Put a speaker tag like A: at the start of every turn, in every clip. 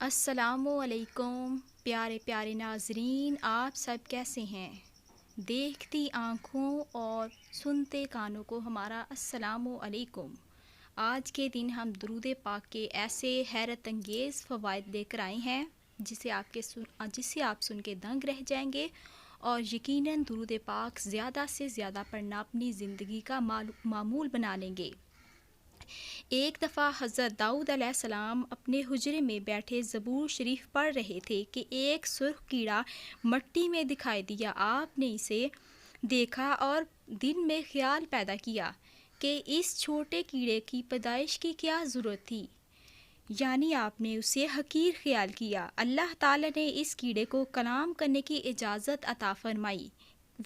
A: السلام علیکم پیارے پیارے ناظرین، آپ سب کیسے ہیں؟ دیکھتی آنکھوں اور سنتے کانوں کو ہمارا السلام علیکم۔ آج کے دن ہم درود پاک کے ایسے حیرت انگیز فوائد لے کر آئے ہیں جسے آپ سن کے دنگ رہ جائیں گے، اور یقیناً درود پاک زیادہ سے زیادہ پڑھنا اپنی زندگی کا معمول بنا لیں گے۔ ایک دفعہ حضرت داؤد علیہ السلام اپنے حجرے میں بیٹھے زبور شریف پڑھ رہے تھے کہ ایک سرخ کیڑا مٹی میں دکھائی دیا۔ آپ نے اسے دیکھا اور دل میں خیال پیدا کیا کہ اس چھوٹے کیڑے کی پیدائش کی کیا ضرورت تھی، یعنی آپ نے اسے حقیر خیال کیا۔ اللہ تعالیٰ نے اس کیڑے کو کلام کرنے کی اجازت عطا فرمائی۔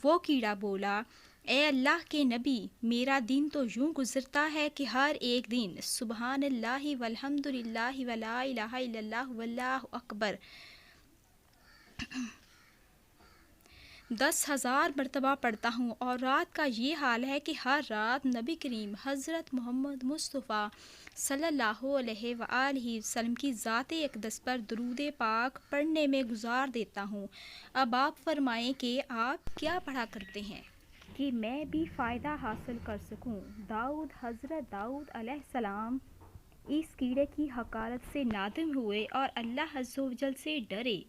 A: وہ کیڑا بولا، اے اللہ کے نبی، میرا دن تو یوں گزرتا ہے کہ ہر ایک دن سبحان اللہ والحمد للہ ولا الہ الا اللہ واللہ اکبر 10,000 مرتبہ پڑھتا ہوں، اور رات کا یہ حال ہے کہ ہر رات نبی کریم حضرت محمد مصطفیٰ صلی اللہ علیہ وآلہ وسلم کی ذات اقدس پر درود پاک پڑھنے میں گزار دیتا ہوں۔ اب آپ فرمائیں کہ آپ کیا پڑھا کرتے ہیں کہ میں بھی فائدہ حاصل کر سکوں۔ حضرت داؤد علیہ السلام اس کیڑے کی حقارت سے نادم ہوئے اور اللہ عز و جل سے ڈرے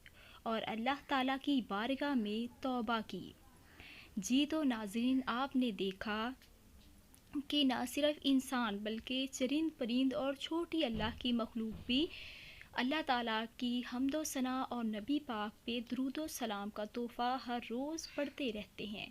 A: اور اللہ تعالیٰ کی بارگاہ میں توبہ کی۔ جی تو ناظرین، آپ نے دیکھا کہ نہ صرف انسان بلکہ چرند پرند اور چھوٹی اللہ کی مخلوق بھی اللہ تعالیٰ کی حمد و ثنا اور نبی پاک پہ درود و سلام کا تحفہ ہر روز پڑھتے رہتے ہیں۔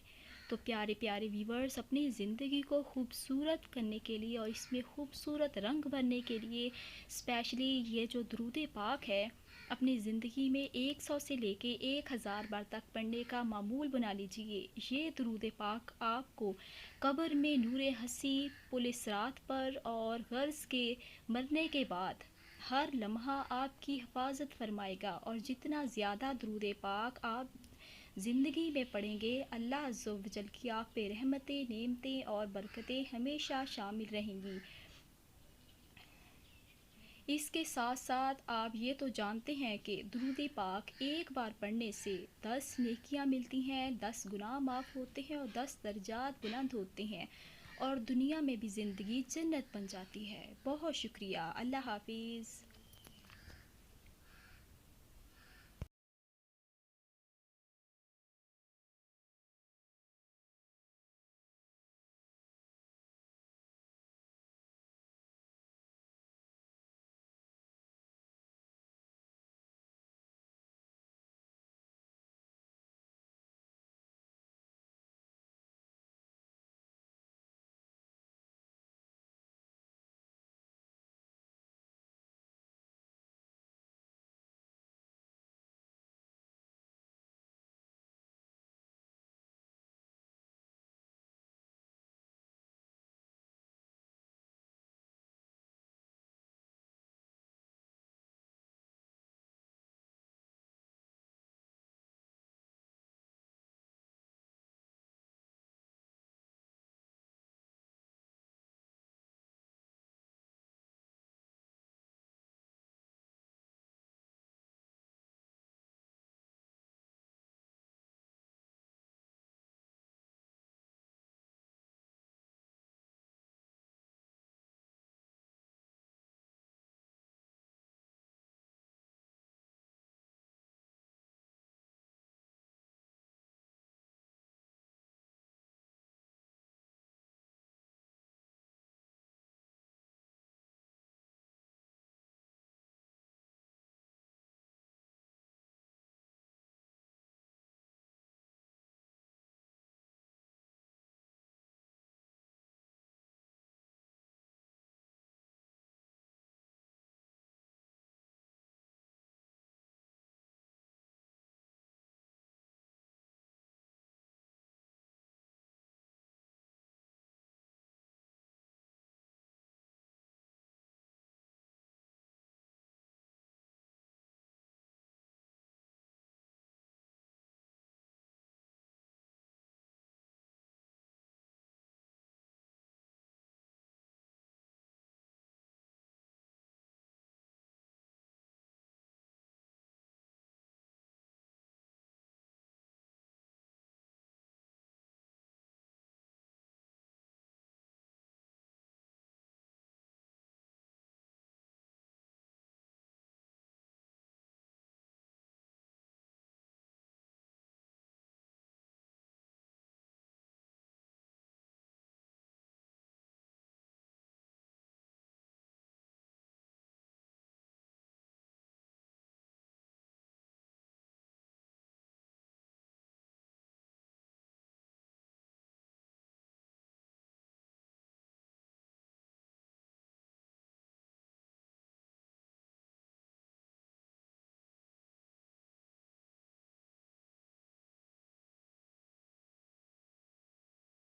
A: تو پیارے پیارے ویورز، اپنی زندگی کو خوبصورت کرنے کے لیے اور اس میں خوبصورت رنگ بھرنے کے لیے اسپیشلی یہ جو درود پاک ہے اپنی زندگی میں 100 سے لے کے 1000 بار تک پڑھنے کا معمول بنا لیجئے۔ یہ درود پاک آپ کو قبر میں نور حسی پل صراط پر اور غرض کے مرنے کے بعد ہر لمحہ آپ کی حفاظت فرمائے گا، اور جتنا زیادہ درود پاک آپ زندگی میں پڑھیں گے، اللہ عز و جل کی آپ پہ رحمتیں، نعمتیں اور برکتیں ہمیشہ شامل رہیں گی۔ اس کے ساتھ ساتھ آپ یہ تو جانتے ہیں کہ درود پاک ایک بار پڑھنے سے 10 نیکیاں ملتی ہیں، 10 گناہ معاف ہوتے ہیں اور 10 درجات بلند ہوتے ہیں، اور دنیا میں بھی زندگی جنت بن جاتی ہے۔ بہت شکریہ، اللہ حافظ۔